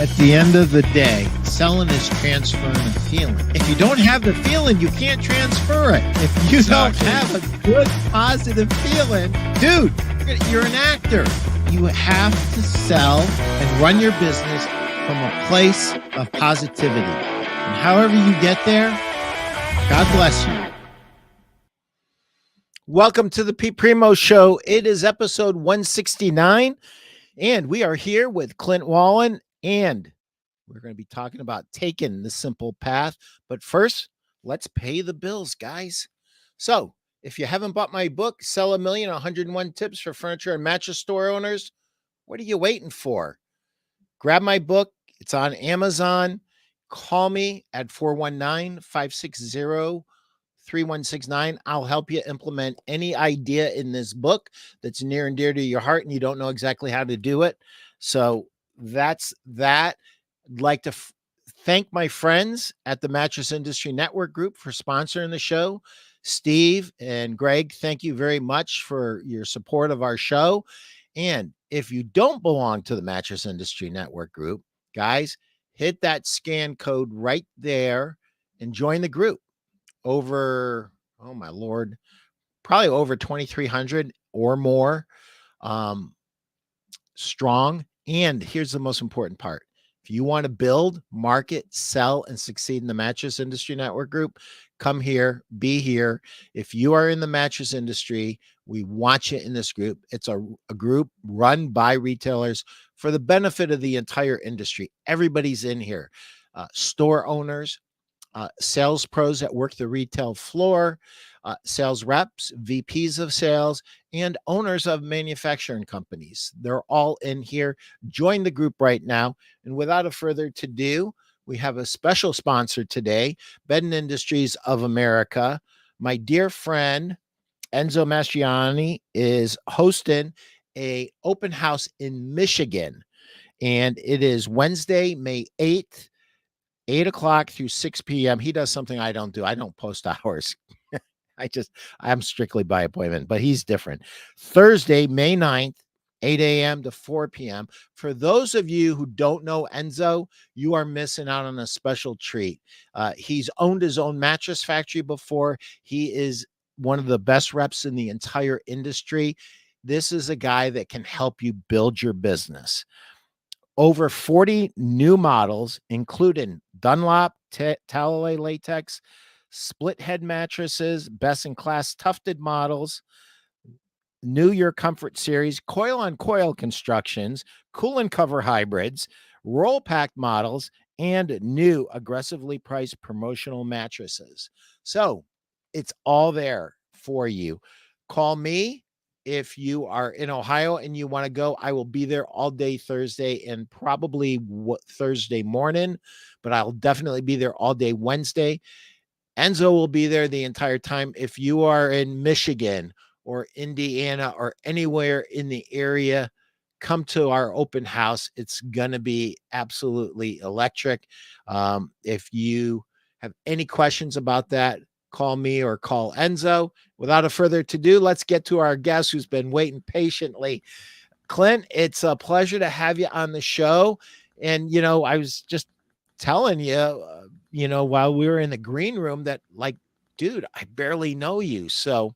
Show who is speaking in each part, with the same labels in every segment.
Speaker 1: At the end of the day, selling is transferring a feeling. If you don't have the feeling, you can't transfer it. If you don't have a good, positive feeling, dude, you're an actor. You have to sell and run your business from a place of positivity. And however you get there, God bless you. Welcome to the Pete Primeau Show. It is episode 169, and we are here with Clint Walling, and we're going to be talking about taking the simple path. But first, let's pay the bills, guys. So if you haven't bought my book, Sell a Million, 101 Tips for Furniture and Mattress Store Owners, what are you waiting for? Grab my book. It's on Amazon. Call me at 419-560-3169. I'll help you implement any idea in this book that's near and dear to your heart and you don't know exactly how to do it. So that's that. I'd like to thank my friends at the Mattress Industry Network group for sponsoring the show. Steve and Greg, thank you very much for your support of our show. And if you don't belong to the Mattress Industry Network group, guys, hit that scan code right there and join the group. Over, oh my Lord, probably over 2,300 or more strong. And here's the most important part. If you want to build, market, sell, and succeed in the Mattress Industry Network group, come here, be here. If you are in the mattress industry, we want you in this group. It's a group run by retailers for the benefit of the entire industry. Everybody's in here. Store owners, sales pros that work the retail floor, sales reps, VPs of sales, and owners of manufacturing companies. They're all in here. Join the group right now. And without a further ado, we have a special sponsor today, Bedding Industries of America. My dear friend, Enzo Mastriani, is hosting a open house in Michigan. And it is Wednesday, May 8th, 8 o'clock through 6 p.m. He does something I don't do. I don't post hours. I'm strictly by appointment, but he's different. Thursday, May 9th, 8 a.m. to 4 p.m. For those of you who don't know Enzo, you are missing out on a special treat. He's owned his own mattress factory before. He is one of the best reps in the entire industry. This is a guy that can help you build your business. Over 40 new models, including Dunlop, Talalay latex, split head mattresses, best in class tufted models, new Your Comfort series, coil on coil constructions, cool and cover hybrids, roll pack models, and new aggressively priced promotional mattresses. So it's all there for you. Call me. If you are in Ohio and you want to go, I will be there all day Thursday and probably Thursday morning, but I'll definitely be there all day Wednesday. Enzo will be there the entire time. If you are in Michigan or Indiana or anywhere in the area, come to our open house. It's going to be absolutely electric. If you have any questions about that, call me or call Enzo. Without a further ado, let's get to our guest who's been waiting patiently. Clint, it's a pleasure to have you on the show. And, you know, I was just telling you, while we were in the green room that, like, dude, I barely know you. So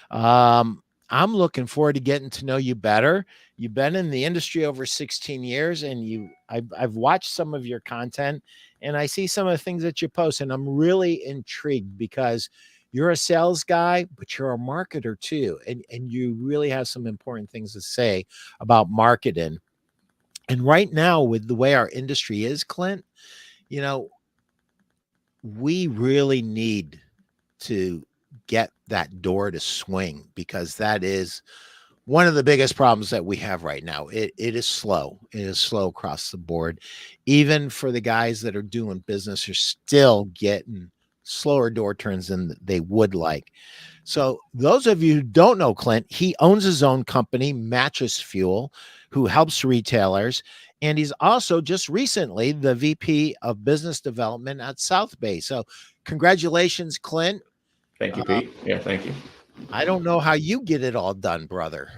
Speaker 1: I'm looking forward to getting to know you better. You've been in the industry over 16 years, and I've watched some of your content, and I see some of the things that you post, and I'm really intrigued because you're a sales guy, but you're a marketer too. And you really have some important things to say about marketing. And right now, with the way our industry is, Clint, we really need to get that door to swing, because that is one of the biggest problems that we have right now. It is slow. It is slow across the board. Even for the guys that are doing business, are still getting slower door turns than they would like. So those of you who don't know Clint, he owns his own company, Mattress Fuel, who helps retailers. And he's also just recently the VP of Business Development at South Bay. So congratulations, Clint.
Speaker 2: Thank you, Pete. Yeah, thank you.
Speaker 1: I don't know how you get it all done, brother.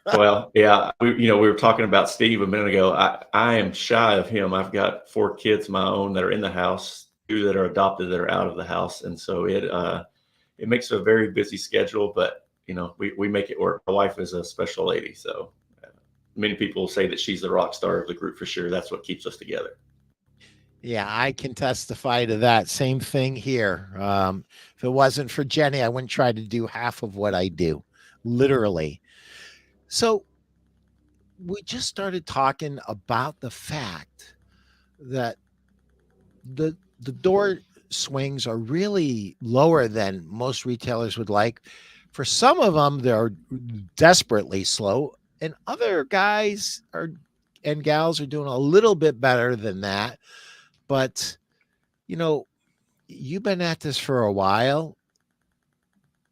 Speaker 2: Well, yeah, we were talking about Steve a minute ago. I am shy of him. I've got 4 kids of my own that are in the house, 2 that are adopted that are out of the house, and so it makes a very busy schedule. But we make it work. My wife is a special lady, so many people say that she's the rock star of the group for sure. That's what keeps us together.
Speaker 1: Yeah, I can testify to that. Same thing here. If it wasn't for Jenny, I wouldn't try to do half of what I do, literally. So we just started talking about the fact that the door swings are really lower than most retailers would like. For some of them, they're desperately slow, and other guys are and gals are doing a little bit better than that. But you know, you've been at this for a while.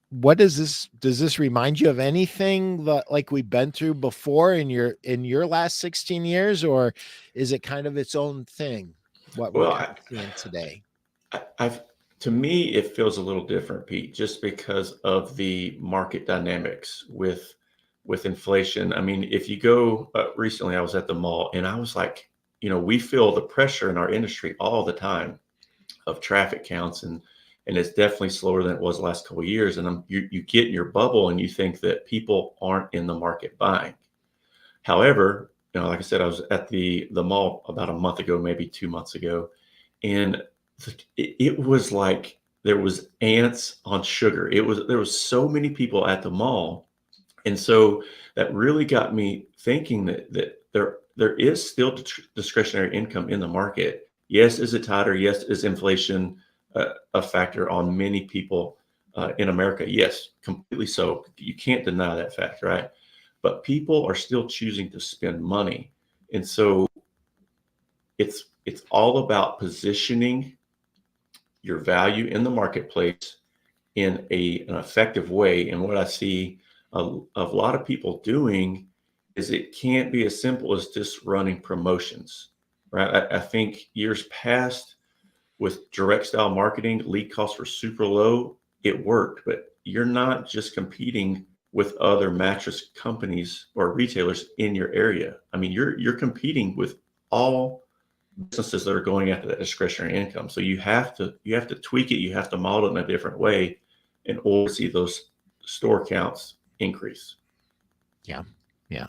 Speaker 1: What does this remind you of anything that like we've been through before in your last 16 years, or is it kind of its own thing, what we're
Speaker 2: Well,
Speaker 1: kind of seeing today?
Speaker 2: I've to me it feels a little different, Pete, just because of the market dynamics with inflation. I mean, if you go recently, I was at the mall and I was like, we feel the pressure in our industry all the time of traffic counts, and it's definitely slower than it was the last couple of years. And you get in your bubble and you think that people aren't in the market buying. However, like I said, I was at the mall about a month ago, maybe 2 months ago, and it was like there was ants on sugar. There was so many people at the mall, and so that really got me thinking that there is still discretionary income in the market. Yes, is it tighter? Yes, is inflation a factor on many people in America? Yes, completely so. You can't deny that fact, right? But people are still choosing to spend money, and so it's all about positioning your value in the marketplace in an effective way. And what I see a lot of people doing is it can't be as simple as just running promotions, right? I think years past with direct style marketing, lead costs were super low. It worked, but you're not just competing with other mattress companies or retailers in your area. I mean, you're competing with all businesses that are going after that discretionary income. So you have to tweak it. You have to model it in a different way in order to see those store counts increase.
Speaker 1: Yeah. Yeah.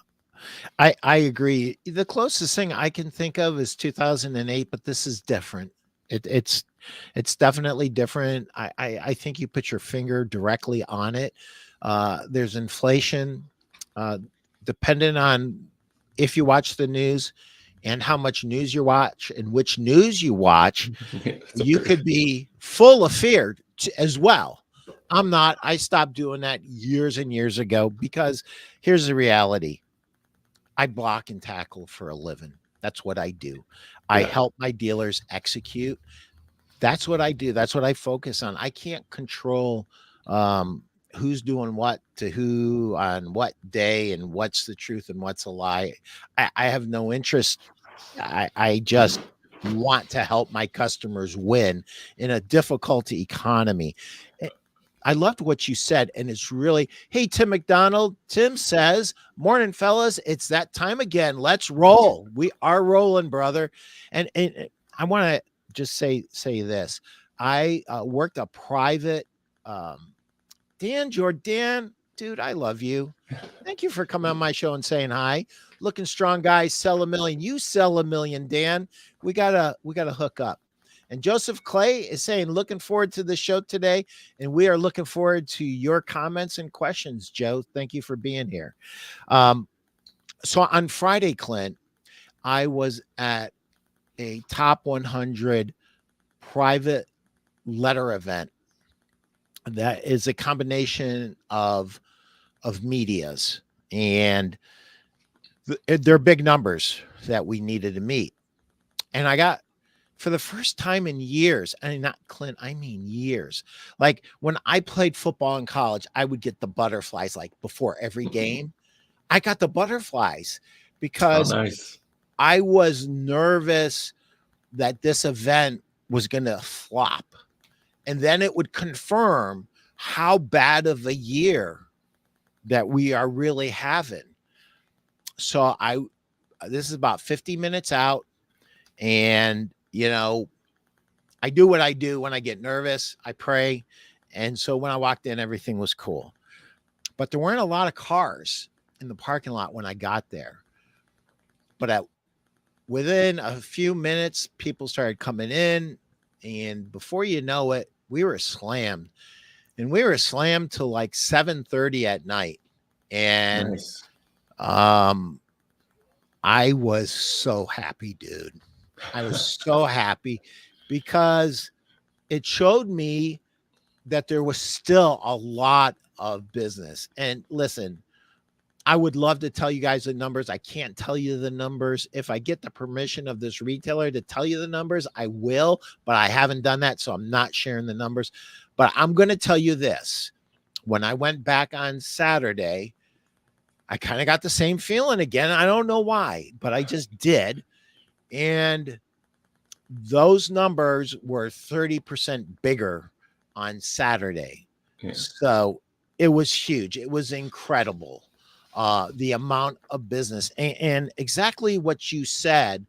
Speaker 1: I agree. The closest thing I can think of is 2008, but this is different. It's definitely different. I think you put your finger directly on it. There's inflation, uh, depending on if you watch the news and how much news you watch and which news you watch.
Speaker 2: It's a
Speaker 1: You
Speaker 2: very
Speaker 1: could be full of fear as well. I'm not. I stopped doing that years and years ago because here's the reality. I block and tackle for a living. That's what I do. I
Speaker 2: yeah.
Speaker 1: help my dealers execute. That's what I do. That's what I focus on. I can't control um, who's doing what to who on what day and what's the truth and what's a lie. I have no interest. I just want to help my customers win in a difficult economy. Eh, I loved what you said, and it's really, hey, Tim McDonald. Tim says, "Morning, fellas. It's that time again. Let's roll. We are rolling, brother." And I want to just say this. I worked a private Dan Jordan, dude, I love you. Thank you for coming on my show and saying hi. Looking strong, guys. Sell a million. You sell a million, Dan. We gotta hook up. And Joseph Clay is saying, looking forward to the show today. And we are looking forward to your comments and questions, Joe. Thank you for being here. Um, so on Friday, Clint, I was at a top 100 private letter event that is a combination of medias, and they're big numbers that we needed to meet. And I got for the first time in years, and not Clint, I mean years. Like when I played football in college, I would get the butterflies like before every game. I got the butterflies
Speaker 2: Oh,
Speaker 1: because
Speaker 2: nice.
Speaker 1: I was nervous that this event was going to flop. And then it would confirm how bad of a year that we are really having. So this is about 50 minutes out, and I do what I do when I get nervous. I pray. And so when I walked in, everything was cool. But there weren't a lot of cars in the parking lot when I got there. But within a few minutes, people started coming in. And before you know it, we were slammed. And we were slammed till like 7:30 at night. And
Speaker 2: Nice.
Speaker 1: I was so happy, dude. I was so happy because it showed me that there was still a lot of business. And listen, I would love to tell you guys the numbers. I can't tell you the numbers. If I get the permission of this retailer to tell you the numbers, I will, but I haven't done that. So I'm not sharing the numbers. But I'm going to tell you this. When I went back on Saturday, I kind of got the same feeling again. I don't know why, but I just did. And those numbers were 30% bigger on Saturday.
Speaker 2: Yeah.
Speaker 1: So it was huge. It was incredible. The amount of business and exactly what you said,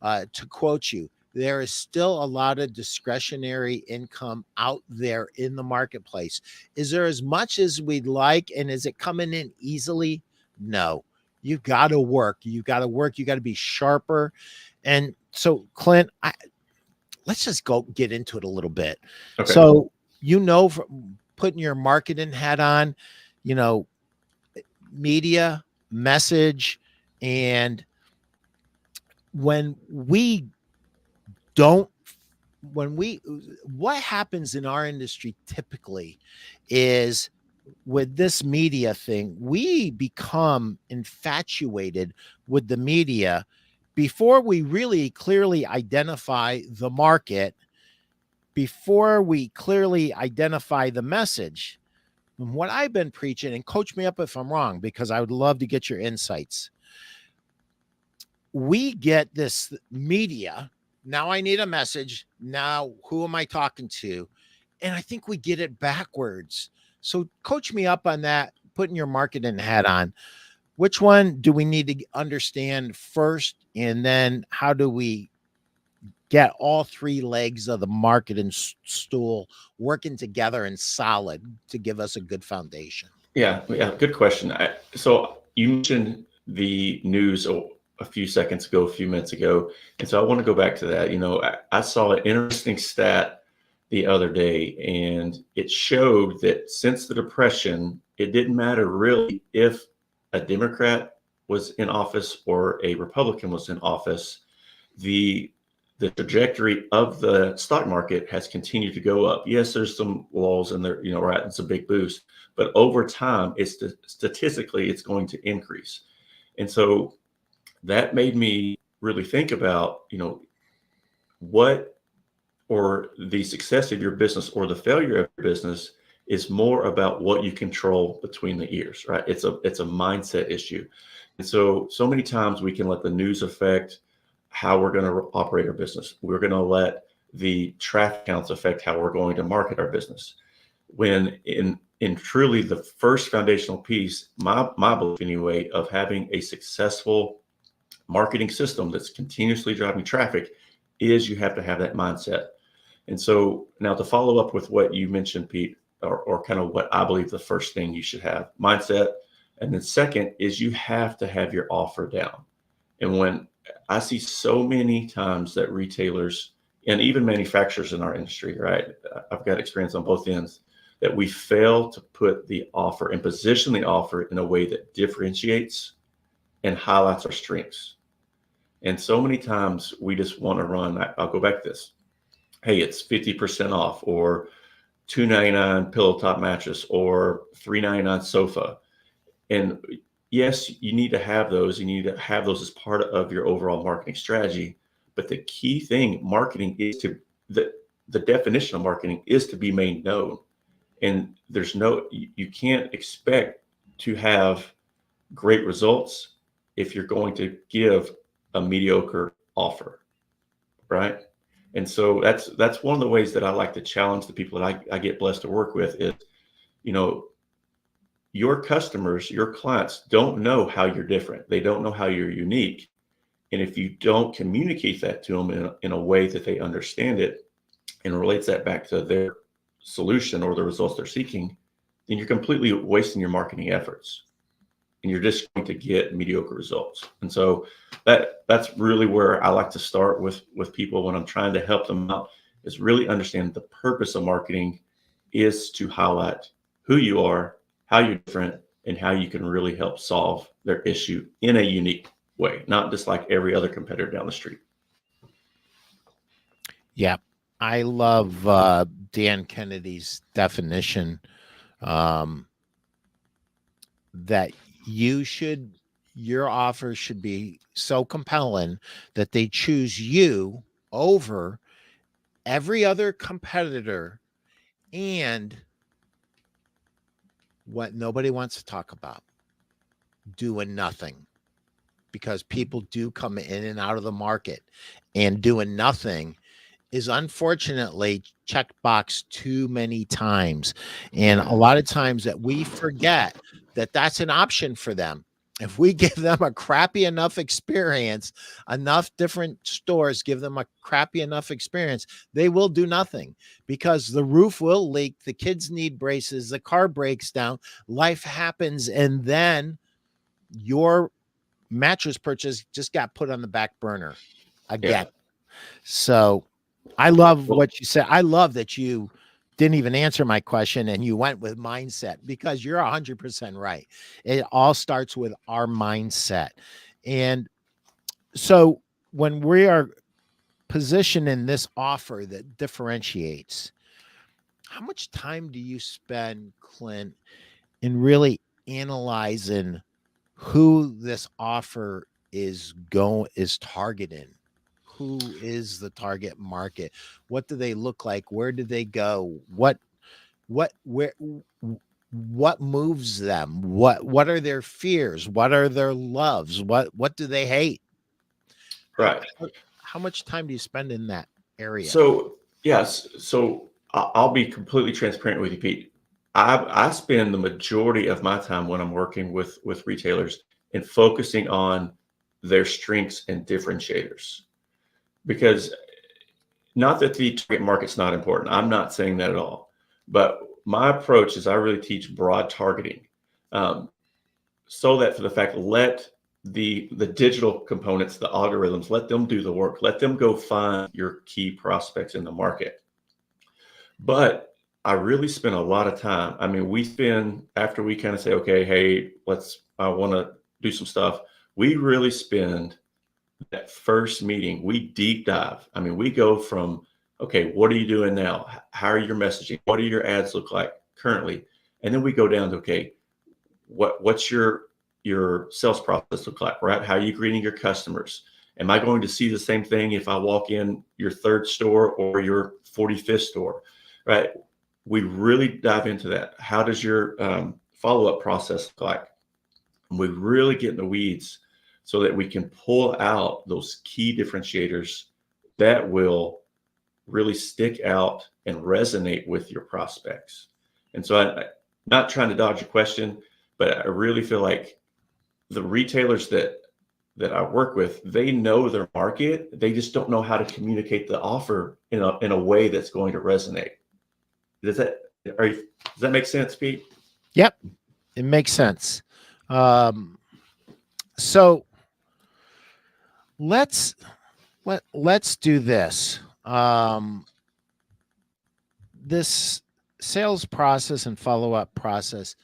Speaker 1: to quote you, there is still a lot of discretionary income out there in the marketplace. Is there as much as we'd like? And is it coming in easily? No. You got to work. You got to work. You got to be sharper. And so, Clint, let's just go get into it a little bit.
Speaker 2: Okay.
Speaker 1: So, from putting your marketing hat on, media, message, and when we don't, what happens in our industry typically is with this media thing, we become infatuated with the media before we really clearly identify the market, before we clearly identify the message. And what I've been preaching, and coach me up if I'm wrong, because I would love to get your insights. We get this media. Now I need a message. Now, who am I talking to? And I think we get it backwards. So coach me up on that, putting your marketing hat on. Which one do we need to understand first? And then how do we get all three legs of the marketing stool working together and solid to give us a good foundation?
Speaker 2: Yeah. Good question. So you mentioned the news a few seconds ago, a few minutes ago. And so I want to go back to that. I saw an interesting stat the other day, and it showed that since the Depression, it didn't matter really if a Democrat was in office or a Republican was in office, the trajectory of the stock market has continued to go up. Yes, there's some lulls and there, right, it's a big boost, but over time, statistically, it's going to increase. And so that made me really think about, what or the success of your business or the failure of your business is more about what you control between the ears, right? It's a mindset issue. And so many times we can let the news affect how we're going to operate our business. We're going to let the traffic counts affect how we're going to market our business. When in truly the first foundational piece, my belief anyway, of having a successful marketing system that's continuously driving traffic is you have to have that mindset. And so now to follow up with what you mentioned, Pete, or kind of what I believe the first thing you should have, mindset. And then second is you have to have your offer down. And when I see so many times that retailers and even manufacturers in our industry, right? I've got experience on both ends, that we fail to put the offer and position the offer in a way that differentiates and highlights our strengths. And so many times we just want to run, I'll go back to this. Hey, it's 50% off, or $2.99 pillow top mattress, or $3.99 sofa. And yes, you need to have those. You need to have those as part of your overall marketing strategy. But the key thing, marketing is the definition of marketing is to be made known. And you can't expect to have great results if you're going to give a mediocre offer, right? And so that's one of the ways that I like to challenge the people that I get blessed to work with is, your customers, your clients don't know how you're different. They don't know how you're unique. And if you don't communicate that to them in a way that they understand it and relates that back to their solution or the results they're seeking, then you're completely wasting your marketing efforts and you're just going to get mediocre results. And so that's really where I like to start with people when I'm trying to help them out, is really understand the purpose of marketing is to highlight who you are, how you're different, and how you can really help solve their issue in a unique way, not just like every other competitor down the street.
Speaker 1: Yeah. I love Dan Kennedy's definition, um, that your offer should be so compelling that they choose you over every other competitor and what nobody wants to talk about, doing nothing, because people do come in and out of the market, and doing nothing is unfortunately checked box too many times. And a lot of times that we forget that that's an option for them. If we give them a crappy enough experience, enough different stores give them a crappy enough experience, they will do nothing, because the roof will leak, the kids need braces, the car breaks down, life happens, and then your mattress purchase just got put on the back burner again.
Speaker 2: Yeah.
Speaker 1: So I love
Speaker 2: Well,
Speaker 1: what you said. I love that you didn't even answer my question and you went with mindset, because you're 100% right. It all starts with our mindset. And so when we are positioning this offer that differentiates, how much time do you spend, Clint, in really analyzing who this offer is targeting? Who is the target market? What do they look like? Where do they go? Where what moves them? What are their fears? What are their loves? What do they hate? How
Speaker 2: right.
Speaker 1: how much time do you spend in that area?
Speaker 2: So yes, so I'll be completely transparent with you, Pete. I spend the majority of my time when I'm working with retailers and focusing on their strengths and differentiators. Because not that the target market's not important. I'm not saying that at all. But my approach is I really teach broad targeting, um, so that for the fact, let the digital components, the algorithms, let them do the work. Let them go find your key prospects in the market. But I really spend a lot of time. I mean, we spend, after we kind of say, okay, hey, I want to do some stuff. We really spend that first meeting, we deep dive. I mean, we go from, okay, what are you doing now? How are your messaging? What do your ads look like currently? And then we go down to, okay, what's your sales process look like, right? How are you greeting your customers? Am I going to see the same thing if I walk in your third store or your 45th store, right? We really dive into that. How does your follow-up process look like? And we really get in the weeds so that we can pull out those key differentiators that will really stick out and resonate with your prospects. And so I'm not trying to dodge a question, but I really feel like the retailers that I work with, they know their market. They just don't know how to communicate the offer in a way that's going to resonate. Does that does that make sense, Pete?
Speaker 1: Yep, it makes sense. Um, so let's let's do this. This sales process and follow-up process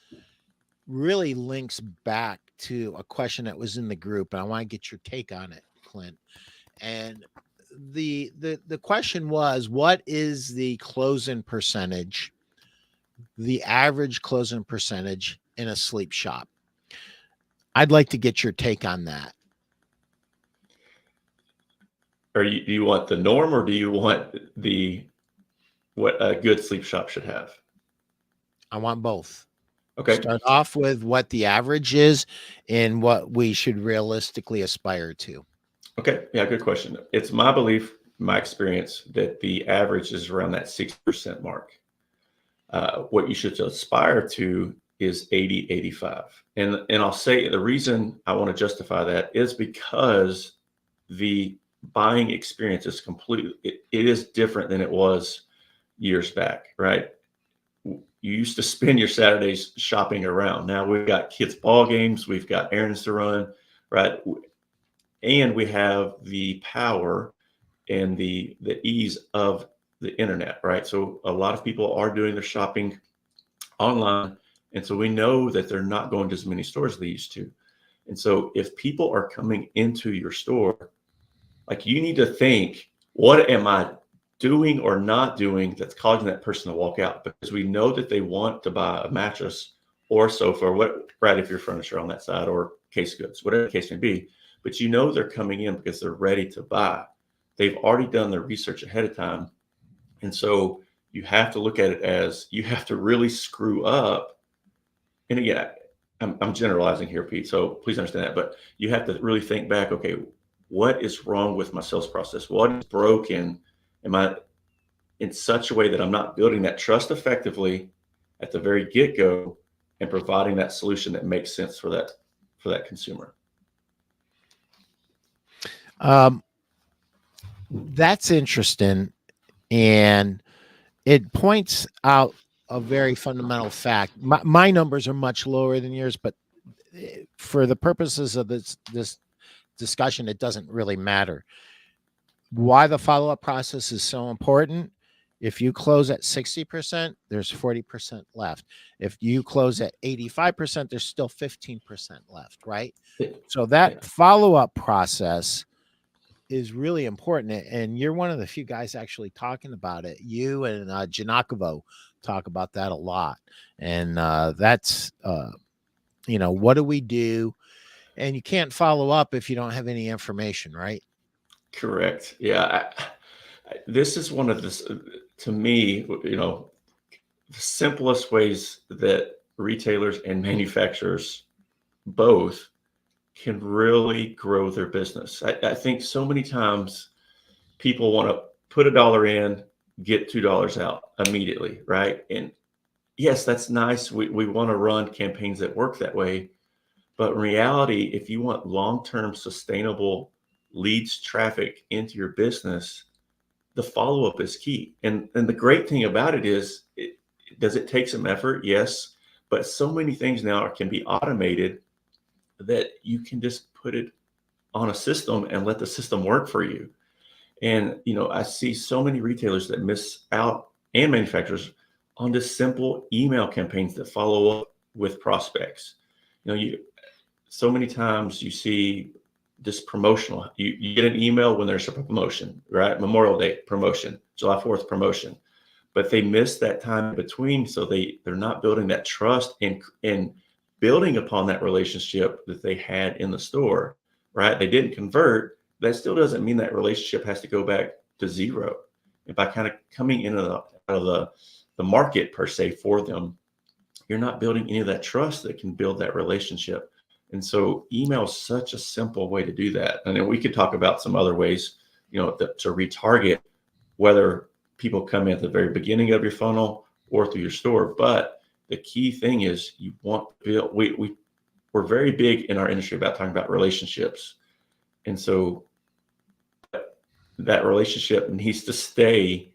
Speaker 1: really links back to a question that was in the group, and I want to get your take on it, Clint. And the question was, what is the closing percentage, the average closing percentage in a sleep shop? I'd like to get your take on that.
Speaker 2: Or do you want the norm, or do you want the what a good sleep shop should have?
Speaker 1: I want both.
Speaker 2: Okay.
Speaker 1: Start off with what the average is and what we should realistically aspire to.
Speaker 2: Okay. Yeah, good question. It's my belief, my experience, that the average is around that 60% mark. What you should aspire to is 80, 85. And I'll say the reason I want to justify that is because the buying experience is completely, it is different than it was years back, right? You used to spend your Saturdays shopping around. Now we've got kids' ball games, we've got errands to run, right? And we have the power and the ease of the internet, right? So a lot of people are doing their shopping online, and so we know that they're not going to as many stores as they used to. And so if people are coming into your store, like, you need to think, what am I doing or not doing that's causing that person to walk out? Because we know that they want to buy a mattress or a sofa, or what, right, if you're furniture on that side, or case goods, whatever the case may be. But you know they're coming in because they're ready to buy. They've already done their research ahead of time. And so you have to look at it as, you have to really screw up. And again, I'm generalizing here, Pete, so please understand that. But you have to really think back, okay, what is wrong with my sales process? What is broken? Am I in such a way that I'm not building that trust effectively at the very get-go and providing that solution that makes sense for that consumer?
Speaker 1: That's interesting. And it points out a very fundamental fact. My numbers are much lower than yours, but for the purposes of this discussion, it doesn't really matter. Why the follow-up process is so important: if you close at 60%, there's 40% left. If you close at 85%, there's still 15% left, right? So that follow-up process is really important. And you're one of the few guys actually talking about it. You and Janakovo talk about that a lot. And that's, what do we do? And you can't follow up if you don't have any information, right?
Speaker 2: Correct. Yeah. This is one of to me, the simplest ways that retailers and manufacturers both can really grow their business. I think so many times people want to put $1 in, get $2 out immediately, right? And yes, that's nice. We want to run campaigns that work that way. But in reality, if you want long-term sustainable leads, traffic into your business, the follow-up is key. And the great thing about it is, does it take some effort? Yes. But so many things now can be automated that you can just put it on a system and let the system work for you. And, I see so many retailers that miss out, and manufacturers, on just simple email campaigns that follow up with prospects. So many times you see this promotional, you get an email when there's a promotion, right? Memorial Day promotion, July 4th promotion, but they miss that time in between. So they're not building that trust and building upon that relationship that they had in the store, right? They didn't convert. That still doesn't mean that relationship has to go back to zero. And by kind of coming in out of the market per se for them, you're not building any of that trust that can build that relationship. And so email is such a simple way to do that. And then we could talk about some other ways, to retarget, whether people come in at the very beginning of your funnel or through your store. But the key thing is, you want to build, we're very big in our industry about talking about relationships. And so that relationship needs to stay.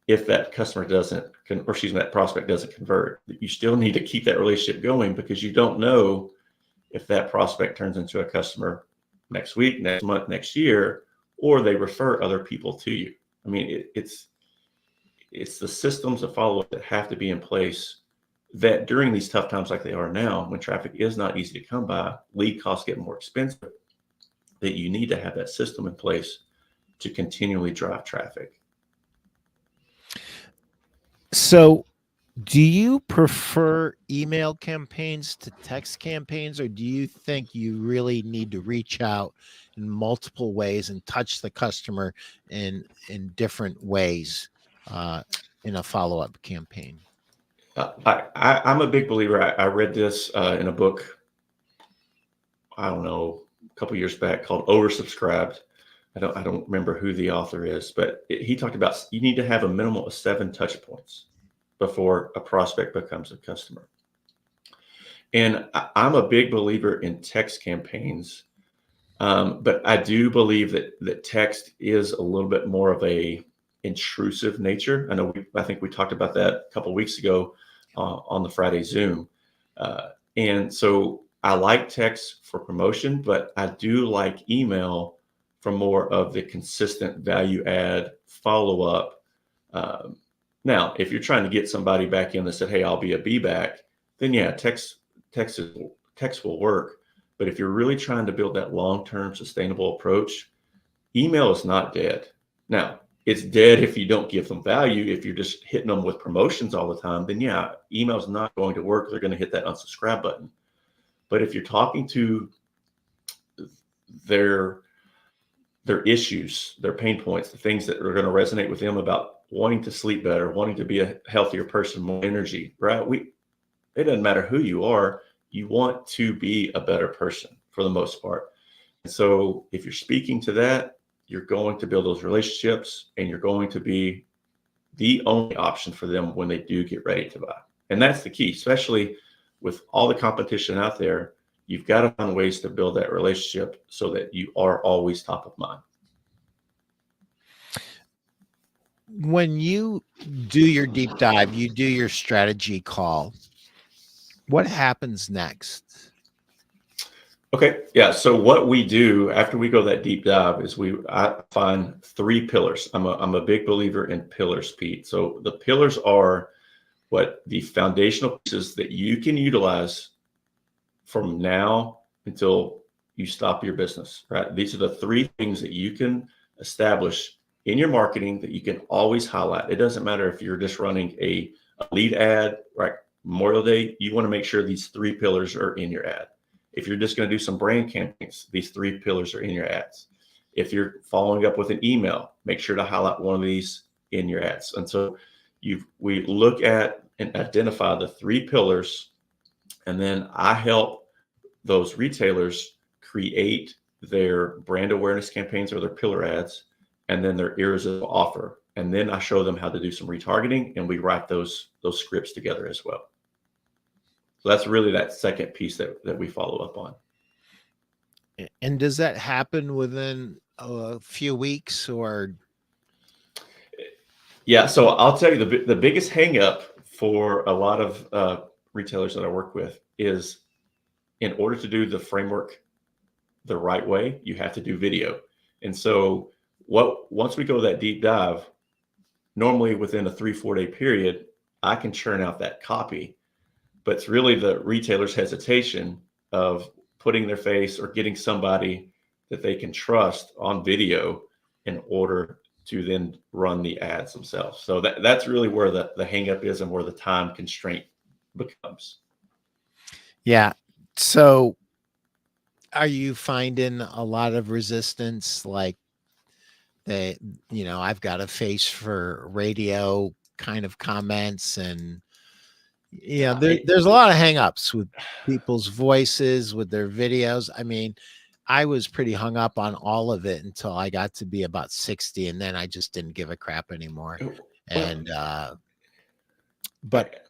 Speaker 2: If that customer that prospect doesn't convert, you still need to keep that relationship going, because you don't know if that prospect turns into a customer next week, next month, next year, or they refer other people to you. I mean, it's the systems of follow-up that have to be in place, that during these tough times like they are now, when traffic is not easy to come by, lead costs get more expensive, that you need to have that system in place to continually drive traffic.
Speaker 1: So, do you prefer email campaigns to text campaigns, or do you think you really need to reach out in multiple ways and touch the customer in different ways in a follow-up campaign?
Speaker 2: I'm a big believer. I read this in a book, I don't know, a couple years back, called Oversubscribed. I don't remember who the author is, but he talked about, you need to have a minimum of 7 touch points before a prospect becomes a customer. And I'm a big believer in text campaigns, but I do believe that text is a little bit more of a intrusive nature. I think we talked about that a couple of weeks ago on the Friday Zoom, uh, and so I like text for promotion, but I do like email for more of the consistent value add follow up. Um, Now, if you're trying to get somebody back in that said, "Hey, I'll be back," then yeah, text is, text will work. But if you're really trying to build that long-term sustainable approach, email is not dead. Now, it's dead if you don't give them value. If you're just hitting them with promotions all the time, then yeah, email is not going to work. They're going to hit that unsubscribe button. But if you're talking to their their issues, their pain points, the things that are going to resonate with them about wanting to sleep better, wanting to be a healthier person, more energy, right? It doesn't matter who you are, you want to be a better person for the most part. And so if you're speaking to that, you're going to build those relationships and you're going to be the only option for them when they do get ready to buy. And that's the key, especially with all the competition out there. You've got to find ways to build that relationship so that you are always top of mind.
Speaker 1: When you do your deep dive, you do your strategy call, what happens next?
Speaker 2: Okay, yeah. So what we do after we go that deep dive is I find three pillars. I'm a big believer in pillars, Pete. So the pillars are what the foundational pieces that you can utilize from now until you stop your business, right? These are the three things that you can establish in your marketing that you can always highlight. It doesn't matter if you're just running a lead ad, right? Memorial Day, you want to make sure these three pillars are in your ad. If you're just going to do some brand campaigns, these three pillars are in your ads. If you're following up with an email, make sure to highlight one of these in your ads. And so we look at and identify the three pillars, and then I help those retailers create their brand awareness campaigns or their pillar ads, and then their irresistible offer. And then I show them how to do some retargeting, and we write those scripts together as well. So that's really that second piece that we follow up on.
Speaker 1: And does that happen within a few weeks or?
Speaker 2: Yeah, so I'll tell you the biggest hang up for a lot of retailers that I work with is, in order to do the framework the right way, you have to do video. And so once we go that deep dive, normally within a 3-4 day period, I can churn out that copy. But it's really the retailer's hesitation of putting their face or getting somebody that they can trust on video in order to then run the ads themselves. So that's really where the hang up is and where the time constraint becomes.
Speaker 1: Yeah. So are you finding a lot of resistance? Like they, I've got a face for radio kind of comments, and there's a lot of hangups with people's voices, with their videos. I mean, I was pretty hung up on all of it until I got to be about 60, and then I just didn't give a crap anymore. And but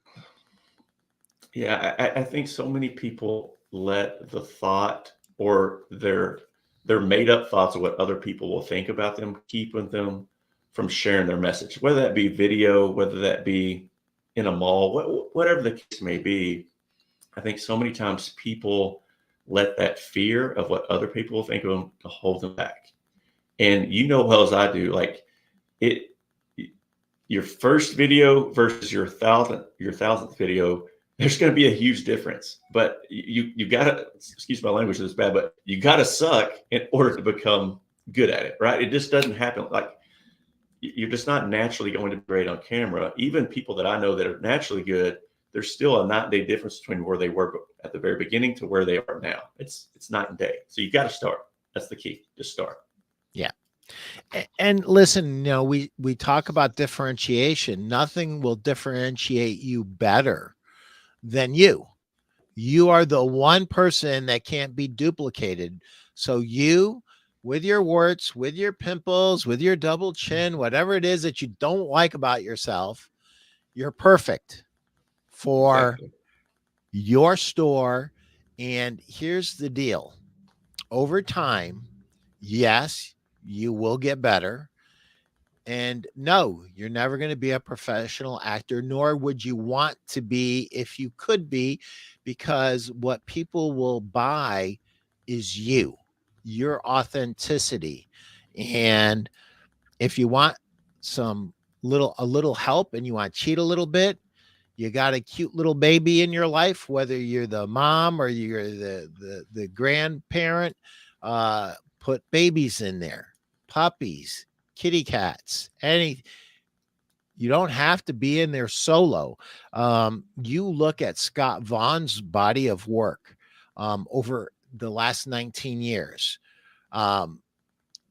Speaker 2: yeah, I think so many people let the thought or their made up thoughts of what other people will think about them keeping them from sharing their message, whether that be video, whether that be in a mall, whatever the case may be. I think so many times people let that fear of what other people will think of them to hold them back. And you know well as I do, like it, your first video versus your thousandth video, there's going to be a huge difference. But you got to, excuse my language, it's bad, but you got to suck in order to become good at it, right? It just doesn't happen. Like you're just not naturally going to be great on camera. Even people that I know that are naturally good, there's still a night-and-day difference between where they were at the very beginning to where they are now. It's night and day. So you got to start. That's the key. Just start.
Speaker 1: yeah. And listen, we talk about differentiation. Nothing will differentiate you better than you. You are the one person that can't be duplicated. So you, with your warts, with your pimples, with your double chin, whatever it is that you don't like about yourself, you're perfect for
Speaker 2: Exactly.
Speaker 1: your store. And here's the deal: over time, yes, you will get better. And no, you're never going to be a professional actor, nor would you want to be if you could be, because what people will buy is you, your authenticity. And if you want some a little help and you want to cheat a little bit, you got a cute little baby in your life, whether you're the mom or you're the grandparent, put babies in there, puppies, kitty cats, any. You don't have to be in there solo. You look at Scott Vaughn's body of work over the last 19 years. Um,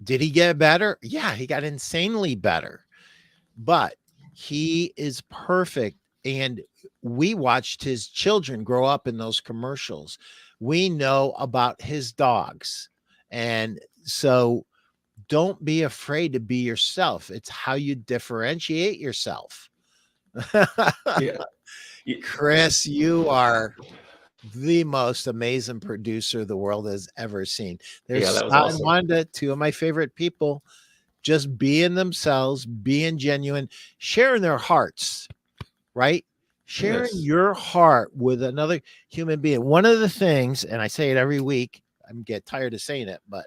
Speaker 1: did he get better? Yeah, he got insanely better, but he is perfect. And we watched his children grow up in those commercials. We know about his dogs. And so don't be afraid to be yourself. It's how you differentiate yourself.
Speaker 2: Yeah. Y-
Speaker 1: Chris, you are the most amazing producer the world has ever seen. There's
Speaker 2: Yeah, that was
Speaker 1: Scott and
Speaker 2: awesome.
Speaker 1: Wanda, two of my favorite people, just being themselves, being genuine, sharing their hearts, right? Sharing
Speaker 2: Yes.
Speaker 1: your heart with another human being. One of the things, and I say it every week, I get tired of saying it, but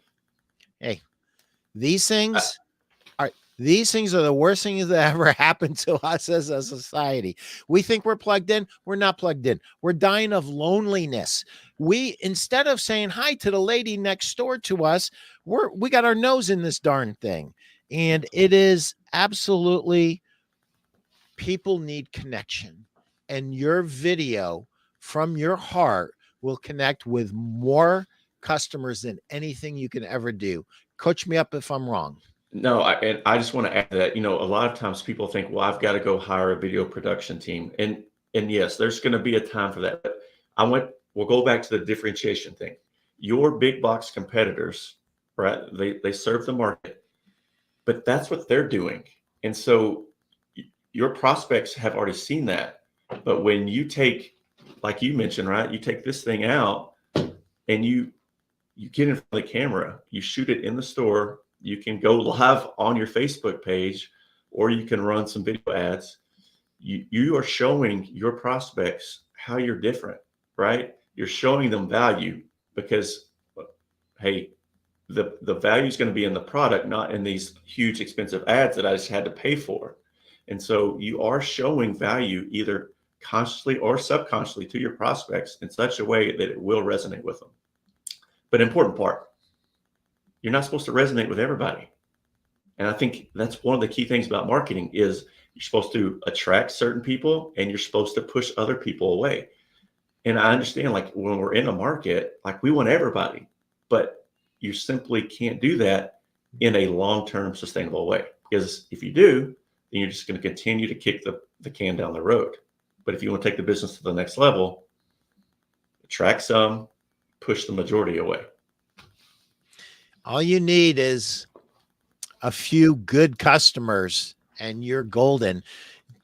Speaker 1: hey, these
Speaker 2: I,
Speaker 1: things these things are the worst things that ever happened to us as a society. We think we're plugged in. We're not plugged in. We're dying of loneliness. We, instead of saying hi to the lady next door to us, we got our nose in this darn thing. And it is absolutely, people need connection. And your video from your heart will connect with more customers than anything you can ever do. Coach me up if I'm wrong.
Speaker 2: no, and I just want to add that, a lot of times people think, well, I've got to go hire a video production team. And yes, there's going to be a time for that. But we'll go back to the differentiation thing. Your big box competitors, right? They serve the market, but that's what they're doing. And so your prospects have already seen that. But when you take, like you mentioned, right, you take this thing out and you get in front of the camera, you shoot it in the store, you can go live on your Facebook page, or you can run some video ads. You are showing your prospects how you're different, right? You're showing them value because, hey, the value is going to be in the product, not in these huge expensive ads that I just had to pay for. And so you are showing value either consciously or subconsciously to your prospects in such a way that it will resonate with them. But important part, you're not supposed to resonate with everybody. And I think that's one of the key things about marketing is you're supposed to attract certain people and you're supposed to push other people away. And I understand, like, when we're in a market, like, we want everybody, but you simply can't do that in a long-term sustainable way. Because if you do, then you're just going to continue to kick the can down the road. But if you want to take the business to the next level, attract some, push the majority away.
Speaker 1: All you need is a few good customers and you're golden.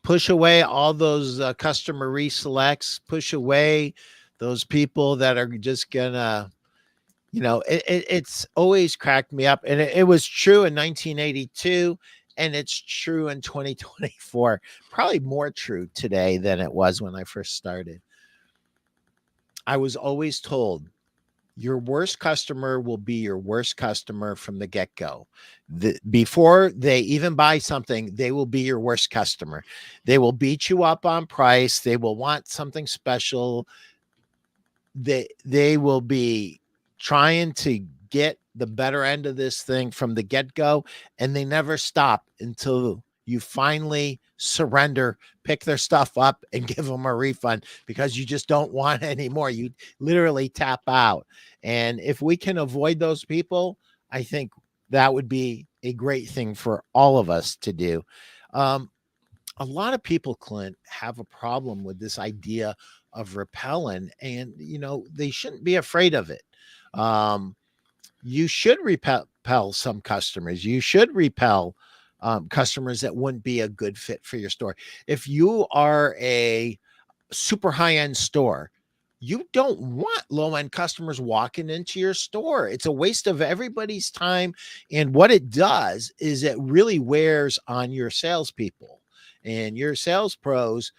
Speaker 1: Push away all those customer reselects, push away those people that are just gonna, it's always cracked me up. And it was true in 1982 and it's true in 2024, probably more true today than it was when I first started. I was always told your worst customer will be your worst customer from the get-go. Before they even buy something, they will be your worst customer. They will beat you up on price. They will want something special. They will be trying to get the better end of this thing from the get-go, and they never stop until you finally surrender, pick their stuff up and give them a refund because you just don't want anymore. You literally tap out. And if we can avoid those people, I think that would be a great thing for all of us to do. Um, a lot of people, Clint, have a problem with this idea of repelling, and they shouldn't be afraid of it. Um, you should repel some customers. You should repel customers that wouldn't be a good fit for your store. If you are a super high end store, You don't want low-end customers walking into your store. It's a waste of everybody's time. And what it does is it really wears on your salespeople and your sales pros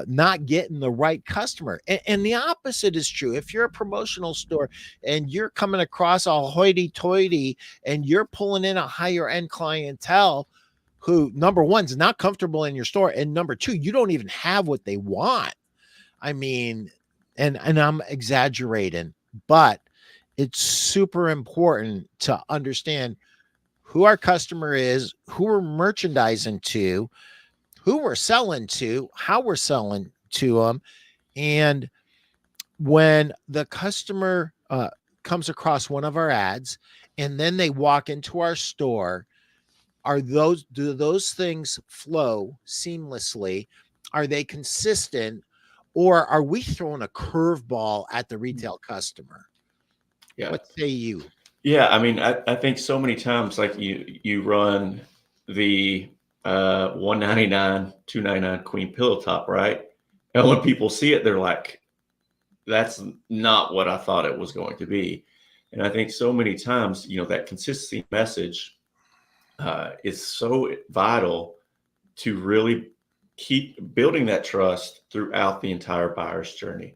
Speaker 1: not getting the right customer. And the opposite is true. If you're a promotional store and you're coming across all hoity-toity and you're pulling in a higher end clientele who, number one, is not comfortable in your store, and number two, you don't even have what they want. I mean, and I'm exaggerating, but it's super important to understand who our customer is, who we're merchandising to, who we're selling to, how we're selling to them. And when the customer comes across one of our ads and then they walk into our store, do those things flow seamlessly? Are they consistent? Or are we throwing a curveball at the retail customer?
Speaker 2: Yeah.
Speaker 1: What say you?
Speaker 2: Yeah. I mean, I think so many times, like you run the 199, 299 queen pillow top, right? And when people see it, they're like, that's not what I thought it was going to be. And I think so many times, that consistency message is so vital to really keep building that trust throughout the entire buyer's journey.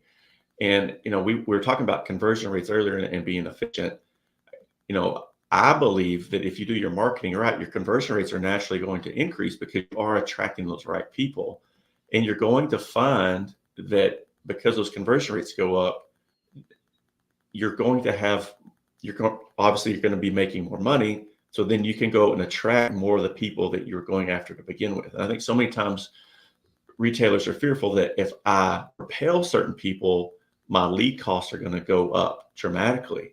Speaker 2: And, we were talking about conversion rates earlier and being efficient. I believe that if you do your marketing right, your conversion rates are naturally going to increase because you are attracting those right people. And you're going to find that because those conversion rates go up, obviously you're going to be making more money. So then you can go and attract more of the people that you're going after to begin with. And I think so many times retailers are fearful that if I repel certain people, my lead costs are going to go up dramatically.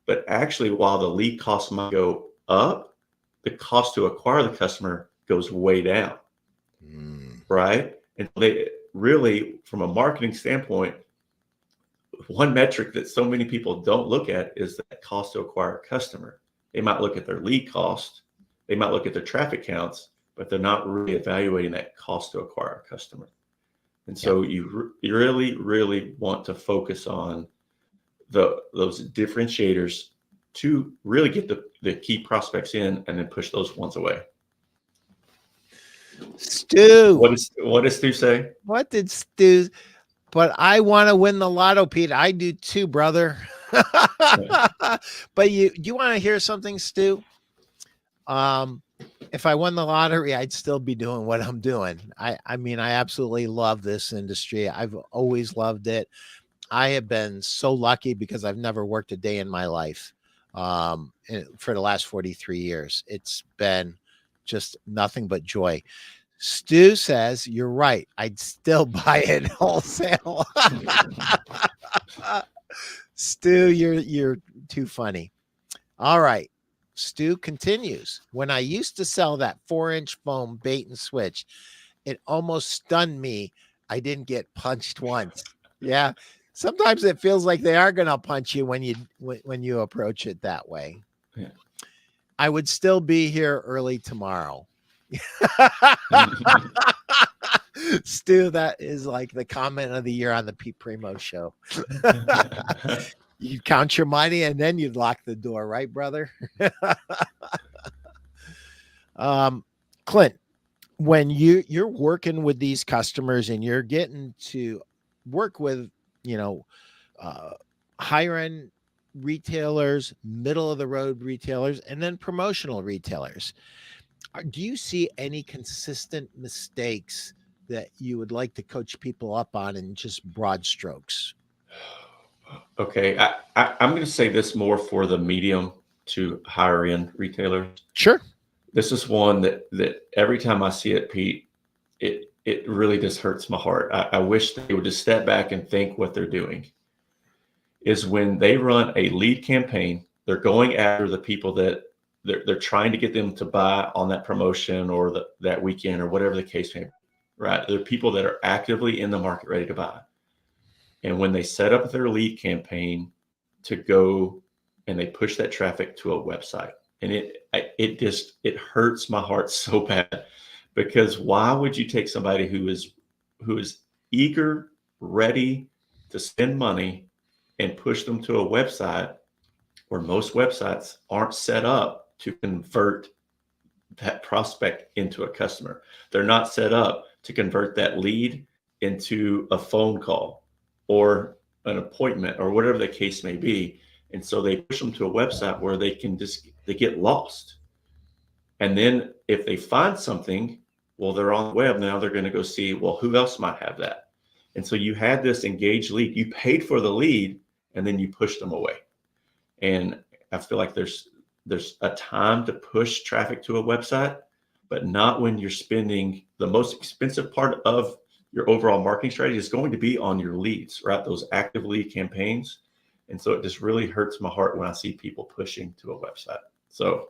Speaker 2: But actually, while the lead costs might go up, the cost to acquire the customer goes way down. Right? And they really, from a marketing standpoint, one metric that so many people don't look at is that cost to acquire a customer. They might look at their lead cost, they might look at their traffic counts, but they're not really evaluating that cost to acquire a customer. And so you really, really want to focus on those differentiators to really get the key prospects in and then push those ones away.
Speaker 1: Stu.
Speaker 2: What does Stu say?
Speaker 1: What did Stu? But I want to win the lotto, Pete. I do too, brother. But you want to hear something, Stu? If I won the lottery, I'd still be doing what I'm doing. I mean, I absolutely love this industry. I've always loved it. I have been so lucky because I've never worked a day in my life. For the last 43 years, it's been just nothing but joy. Stu says you're right. I'd still buy it wholesale. Stu, you're too funny. All right. Stu continues. When I used to sell that 4-inch foam bait and switch, it almost stunned me. I didn't get punched once. Yeah. Sometimes it feels like they are going to punch you when you approach it that way.
Speaker 2: Yeah.
Speaker 1: I would still be here early tomorrow. Stu, that is like the comment of the year on the Pete Primeau show. You count your money and then you'd lock the door, right, brother? Clint, when you're working with these customers and you're getting to work with, higher end retailers, middle of the road retailers, and then promotional retailers, do you see any consistent mistakes that you would like to coach people up on in just broad strokes?
Speaker 2: Okay, I'm going to say this more for the medium to higher end retailers.
Speaker 1: Sure.
Speaker 2: This is one that every time I see it, Pete, it really just hurts my heart. I wish they would just step back and think what they're doing. Is when they run a lead campaign, they're going after the people that they're trying to get them to buy on that promotion or that weekend or whatever the case may be, right? They're people that are actively in the market ready to buy. And when they set up their lead campaign to go and they push that traffic to a website, and it hurts my heart so bad, because why would you take somebody who is eager, ready, to spend money and push them to a website where most websites aren't set up to convert that prospect into a customer. They're not set up to convert that lead into a phone call or an appointment or whatever the case may be. And so they push them to a website where they get lost. And then if they find something, well, they're on the web. Now they're going to go see, well, who else might have that? And so you had this engaged lead. You paid for the lead and then you pushed them away. And I feel like there's a time to push traffic to a website, but not when you're spending the most expensive part of your overall marketing strategy is going to be on your leads, right? Those active lead campaigns. And so it just really hurts my heart when I see people pushing to a website. So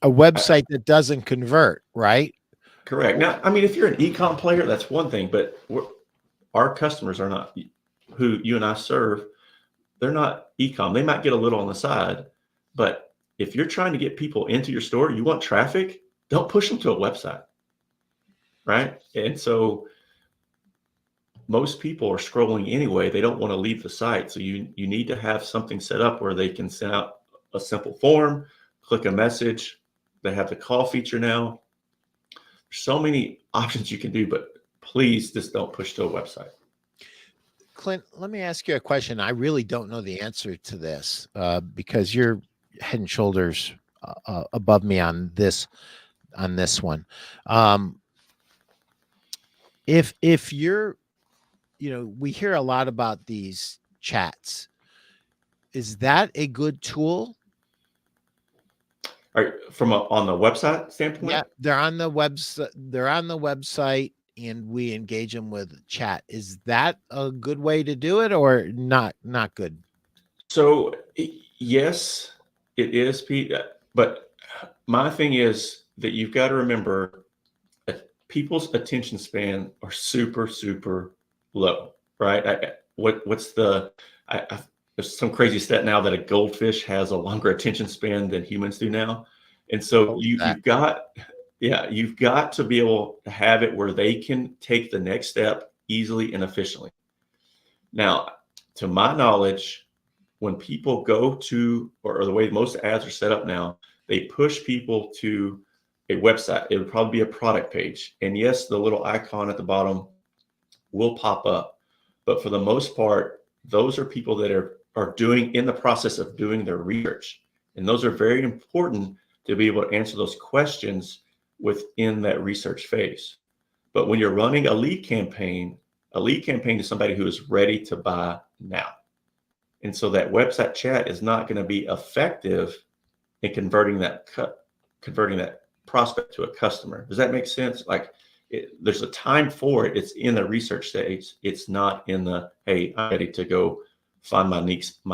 Speaker 1: a website that doesn't convert, right?
Speaker 2: Correct. Now, I mean, if you're an e-com player, that's one thing, but our customers are not, who you and I serve, they're not e-com. They might get a little on the side, but if you're trying to get people into your store, you want traffic, don't push them to a website, right? And so most people are scrolling anyway. They don't want to leave the site. So you need to have something set up where they can send out a simple form, click a message. They have the call feature now. There's so many options you can do, but please just don't push to a website.
Speaker 1: Clint, let me ask you a question. I really don't know the answer to this because you're head and shoulders above me on this one. If you're, we hear a lot about these chats. Is that a good tool?
Speaker 2: On the website standpoint?
Speaker 1: Yeah, they're on the website. They're on the website, and we engage them with chat. Is that a good way to do it, or not? Not good.
Speaker 2: So yes, it is, Pete. But my thing is that you've got to remember that people's attention span are super, super low, right? There's some crazy stat now that a goldfish has a longer attention span than humans do now. And so you've got to be able to have it where they can take the next step easily and efficiently. Now, to my knowledge, when people go to, or the way most ads are set up now, they push people to a website. It would probably be a product page. And yes, the little icon at the bottom will pop up. But for the most part, those are people that are in the process of doing their research. And those are very important to be able to answer those questions within that research phase. But when you're running a lead campaign is somebody who is ready to buy now. And so that website chat is not going to be effective in converting that prospect to a customer. Does that make sense? Like there's a time for it. It's in the research stage. It's not in the, hey, I'm ready to go find my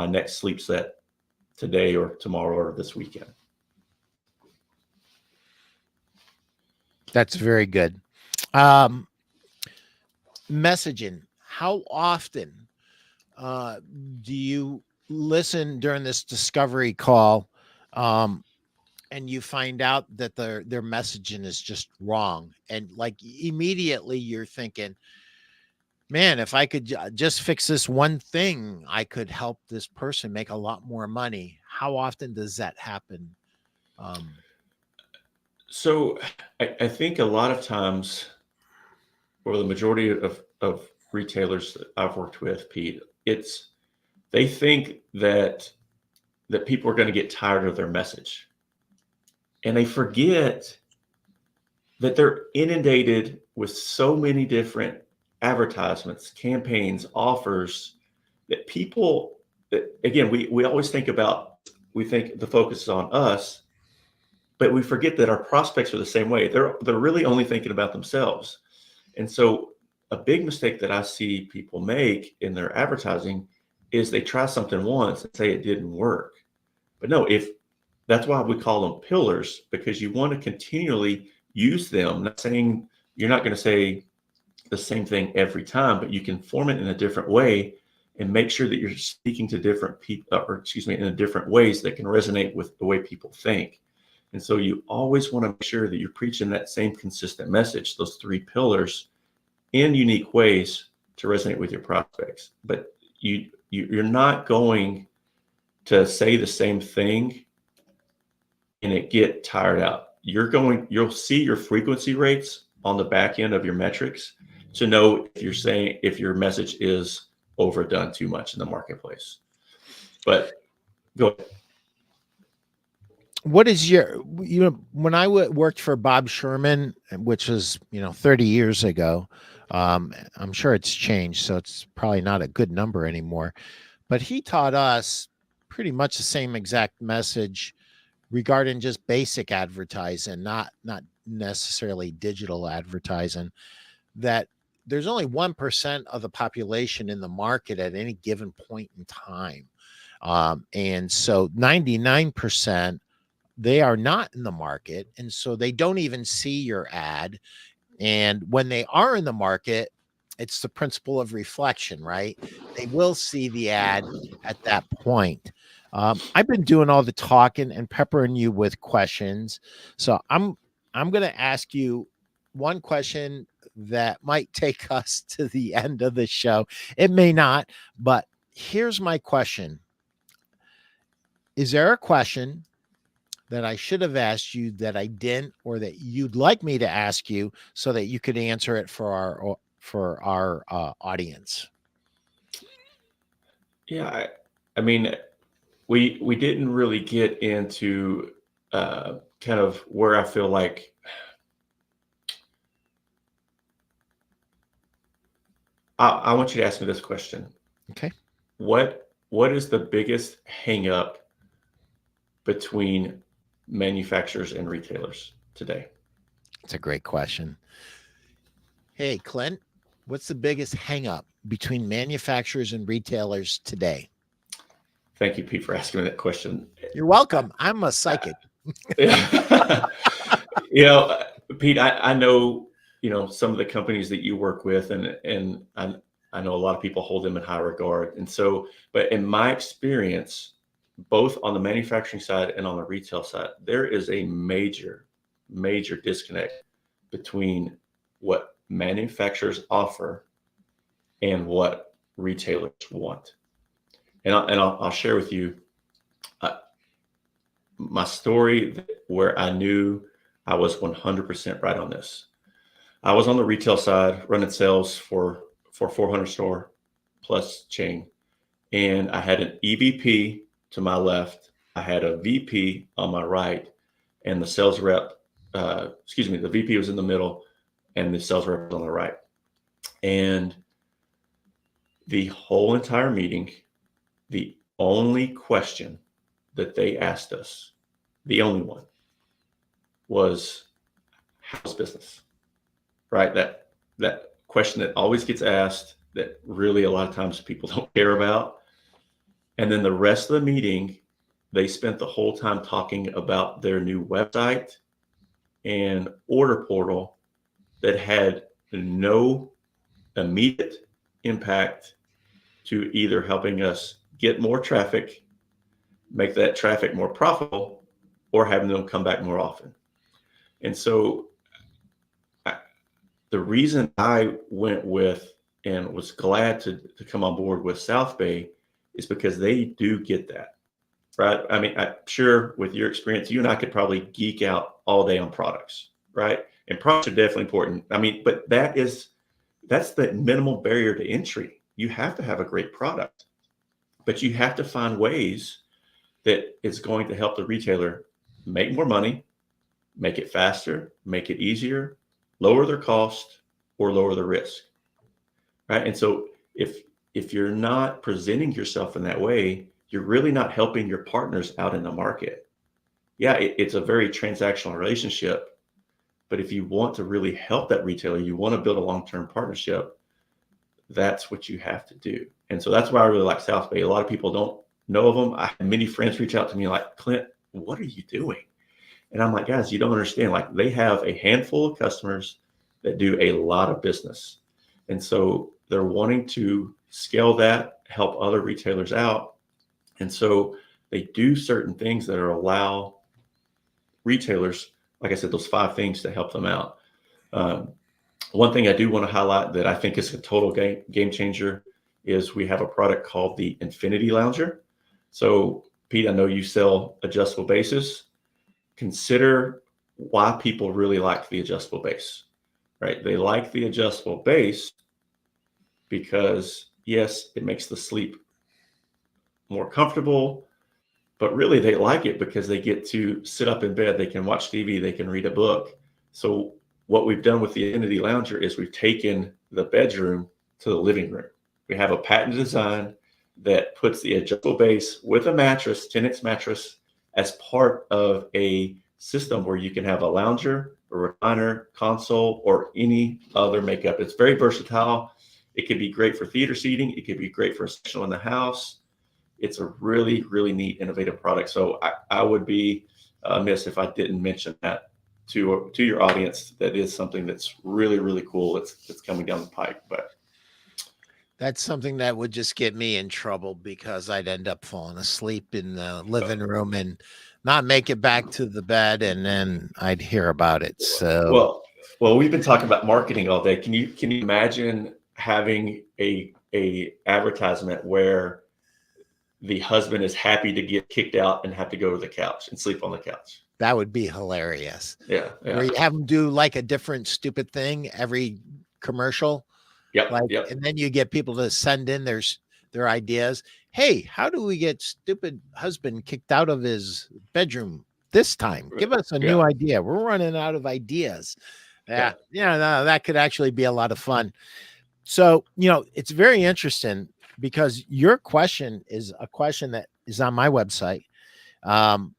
Speaker 2: next sleep set today or tomorrow or this weekend.
Speaker 1: That's very good. Messaging. How often do you listen during this discovery call and you find out that their messaging is just wrong? And like immediately you're thinking, man, if I could just fix this one thing, I could help this person make a lot more money. How often does that happen?
Speaker 2: So I think a lot of times, or the majority of retailers that I've worked with, Pete, they think that people are going to get tired of their message. And they forget that they're inundated with so many different advertisements, campaigns, offers that people, again, we always think the focus is on us, but we forget that our prospects are the same way. They're really only thinking about themselves. And so a big mistake that I see people make in their advertising is they try something once and say it didn't work. But no, that's why we call them pillars, because you want to continually use them. Not saying you're not going to say the same thing every time, but you can form it in a different way and make sure that you're speaking to different people, in different ways that can resonate with the way people think. And so you always want to make sure that you're preaching that same consistent message, those three pillars, in unique ways to resonate with your prospects. But you're not going to say the same thing and it get tired out. You'll see your frequency rates on the back end of your metrics to know if your message is overdone too much in the marketplace. But go ahead.
Speaker 1: What is when I worked for Bob Sherman, which was 30 years ago, I'm sure it's changed, so it's probably not a good number anymore, but he taught us pretty much the same exact message regarding just basic advertising, not necessarily digital advertising, that there's only 1% of the population in the market at any given point in time. And so 99%, they are not in the market. And so they don't even see your ad. And when they are in the market, it's the principle of reflection, right? They will see the ad at that point. I've been doing all the talking and peppering you with questions. So I'm going to ask you one question that might take us to the end of the show. It may not, but here's my question. Is there a question that I should have asked you that I didn't, or that you'd like me to ask you so that you could answer it for our audience?
Speaker 2: Yeah, I mean, we didn't really get into kind of where I feel like I want you to ask me this question.
Speaker 1: Okay.
Speaker 2: What is the biggest hang up between manufacturers and retailers today?
Speaker 1: It's a great question. Hey, Clint, what's the biggest hang up between manufacturers and retailers today?
Speaker 2: Thank you, Pete, for asking me that question.
Speaker 1: You're welcome. I'm a psychic.
Speaker 2: You know, Pete, I know, some of the companies that you work with, and I know a lot of people hold them in high regard. And so, but in my experience, both on the manufacturing side and on the retail side, there is a major, major disconnect between what manufacturers offer and what retailers want. And I'll share with you my story where I knew I was 100% right on this. I was on the retail side running sales for 400 store plus chain. And I had an EVP to my left. I had a VP on my right, and the sales rep, the VP was in the middle and the sales rep was on the right. And the whole entire meeting, the only question that they asked us, the only one, was how's business, right? That question that always gets asked that really a lot of times people don't care about. And then the rest of the meeting, they spent the whole time talking about their new website and order portal that had no immediate impact to either helping us get more traffic, make that traffic more profitable, or having them come back more often. And so the reason I went with and was glad to come on board with South Bay is because they do get that, right? I mean, I'm sure with your experience, you and I could probably geek out all day on products, right? And products are definitely important. I mean, but that's the minimal barrier to entry. You have to have a great product, but you have to find ways that it's going to help the retailer make more money, make it faster, make it easier, lower their cost, or lower the risk, right? And so if you're not presenting yourself in that way, you're really not helping your partners out in the market. Yeah, it's a very transactional relationship, but if you want to really help that retailer, you want to build a long-term partnership, that's what you have to do. And so that's why I really like South Bay. A lot of people don't know of them. I had many friends reach out to me like, Clint, what are you doing? And I'm like, guys, you don't understand. Like, they have a handful of customers that do a lot of business. And so they're wanting to scale that, help other retailers out. And so they do certain things that allow retailers, like I said, those 5 things to help them out. One thing I do want to highlight that I think is a total game changer is we have a product called the Infinity Lounger. So, Pete, I know you sell adjustable bases. Consider why people really like the adjustable base, right? They like the adjustable base because, yes, it makes the sleep more comfortable, but really they like it because they get to sit up in bed, they can watch TV, they can read a book. So what we've done with the Infinity Lounger is we've taken the bedroom to the living room. We have a patented design that puts the adjustable base with a mattress, 10X mattress, as part of a system where you can have a lounger, a recliner, console, or any other makeup. It's very versatile. It could be great for theater seating. It could be great for a sectional in the house. It's a really, really neat, innovative product. So I would be amiss if I didn't mention that to your audience. That is something that's really, really cool. It's coming down the pike. But
Speaker 1: That's something that would just get me in trouble because I'd end up falling asleep in the living room and not make it back to the bed, and then I'd hear about it. So
Speaker 2: well, well, we've been talking about marketing all day. Can you imagine having a advertisement where the husband is happy to get kicked out and have to go to the couch and sleep on the couch?
Speaker 1: that would be hilarious.
Speaker 2: Yeah,
Speaker 1: Where
Speaker 2: yeah,
Speaker 1: you have them do like a different stupid thing every commercial,
Speaker 2: yep,
Speaker 1: like,
Speaker 2: yep.
Speaker 1: and then you get people to send in their ideas. Hey, how do we get stupid husband kicked out of his bedroom this time? Give us a new
Speaker 2: Yeah,
Speaker 1: idea. We're running out of ideas.
Speaker 2: yeah.
Speaker 1: Yeah, no, that could actually be a lot of fun. So, it's very interesting because your question is a question that is on my website. Um,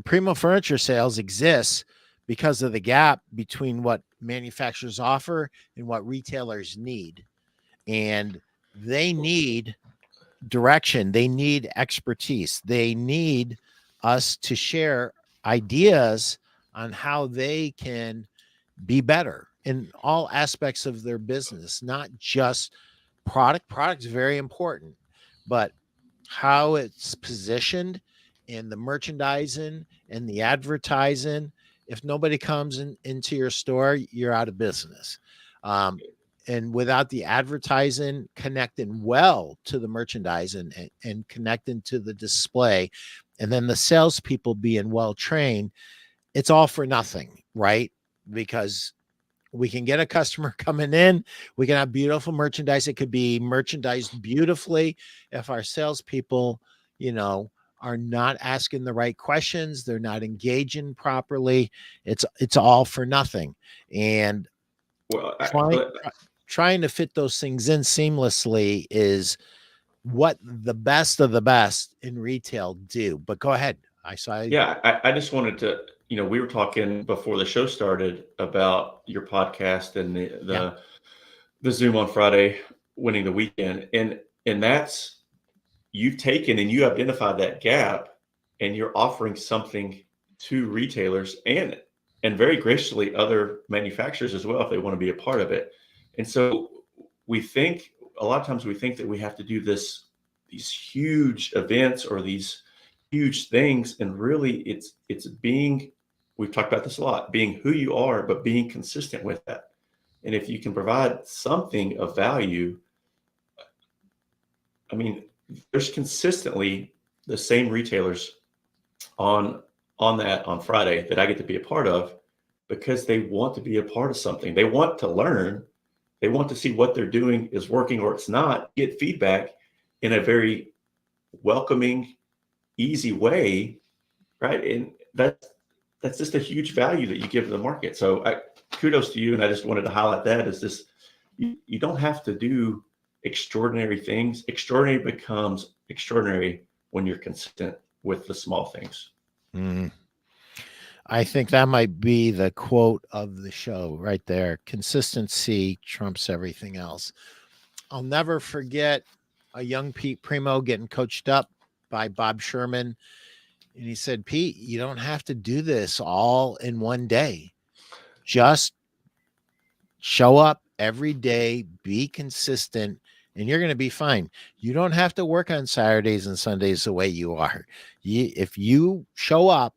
Speaker 1: Primo furniture sales exists because of the gap between what manufacturers offer and what retailers need. And they need direction, they need expertise, they need us to share ideas on how they can be better in all aspects of their business, not just product. Product's very important, but how it's positioned and the merchandising and the advertising. If nobody comes into your store, you're out of business. Um, and without the advertising connecting well to the merchandising and connecting to the display, and then the salespeople being well trained, it's all for nothing, right? Because we can get a customer coming in. We can have beautiful merchandise. It could be merchandised beautifully. If our salespeople, are not asking the right questions, they're not engaging properly. It's all for nothing. And
Speaker 2: Well,
Speaker 1: trying trying to fit those things in seamlessly is what the best of the best in retail do. But go ahead. I saw.
Speaker 2: yeah, I just wanted to, we were talking before the show started about your podcast and the
Speaker 1: Yeah.
Speaker 2: the Zoom on Friday, winning the weekend, and that's you've taken and you identified that gap, and you're offering something to retailers and very graciously other manufacturers as well if they want to be a part of it. And so we think a lot of times we think that we have to do these huge events or these huge things, and really it's being, we've talked about this a lot, being who you are but being consistent with that. And if you can provide something of value, I mean, there's consistently the same retailers on on Friday that I get to be a part of because they want to be a part of something. They want to learn. They want to see what they're doing is working or it's not, get feedback in a very welcoming, easy way, right? And that's just a huge value that you give to the market. So kudos to you. And I just wanted to highlight that as this, you don't have to do extraordinary things. Extraordinary becomes extraordinary when you're consistent with the small things.
Speaker 1: Mm. I think that might be the quote of the show right there. Consistency trumps everything else. I'll never forget a young Pete Primeau getting coached up by Bob Sherman. And he said, Pete, you don't have to do this all in one day. Just show up every day, be consistent, and you're going to be fine. You don't have to work on Saturdays and Sundays the way you are. If you show up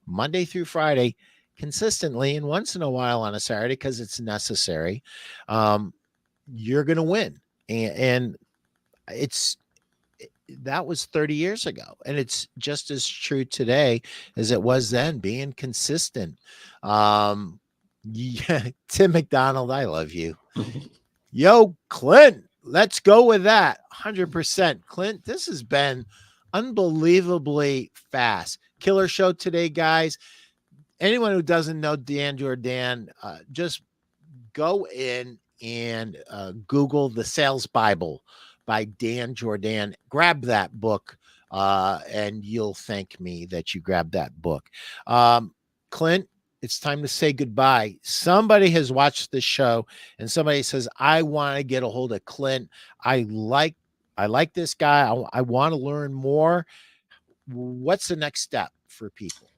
Speaker 1: Monday through Friday, consistently and once in a while on a Saturday because it's necessary, you're going to win. And it's that was 30 years ago, and it's just as true today as it was then. Being consistent. Yeah, Tim McDonald, I love you. Yo, Clint, let's go with that. 100%. Clint, this has been unbelievably fast. Killer show today, guys. Anyone who doesn't know Dan Jordan, just go in and Google The Sales Bible by Dan Jordan. Grab that book, and you'll thank me that you grabbed that book. Clint, it's time to say goodbye. Somebody has watched this show and somebody says, I want to get a hold of Clint. I like this guy. I want to learn more. What's the next step for people?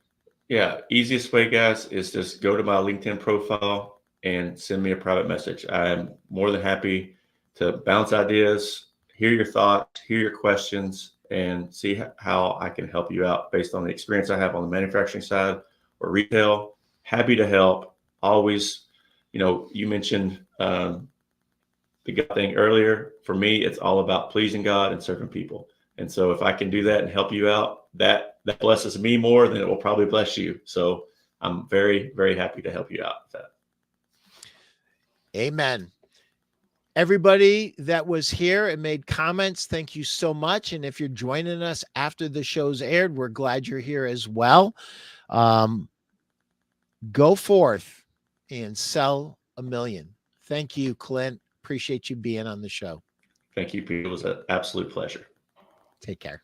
Speaker 2: Yeah, easiest way, guys, is just go to my LinkedIn profile and send me a private message. I'm more than happy to bounce ideas, hear your thoughts, hear your questions, and see how I can help you out based on the experience I have on the manufacturing side or retail. Happy to help. Always, you mentioned the God thing earlier. For me, it's all about pleasing God and serving people. And so if I can do that and help you out, that blesses me more than it will probably bless you. So I'm very, very happy to help you out with that.
Speaker 1: Amen. Everybody that was here and made comments, thank you so much. And if you're joining us after the show's aired, we're glad you're here as well. Go forth and sell a million. Thank you, Clint. Appreciate you being on the show.
Speaker 2: Thank you, Pete. It was an absolute pleasure.
Speaker 1: Take care.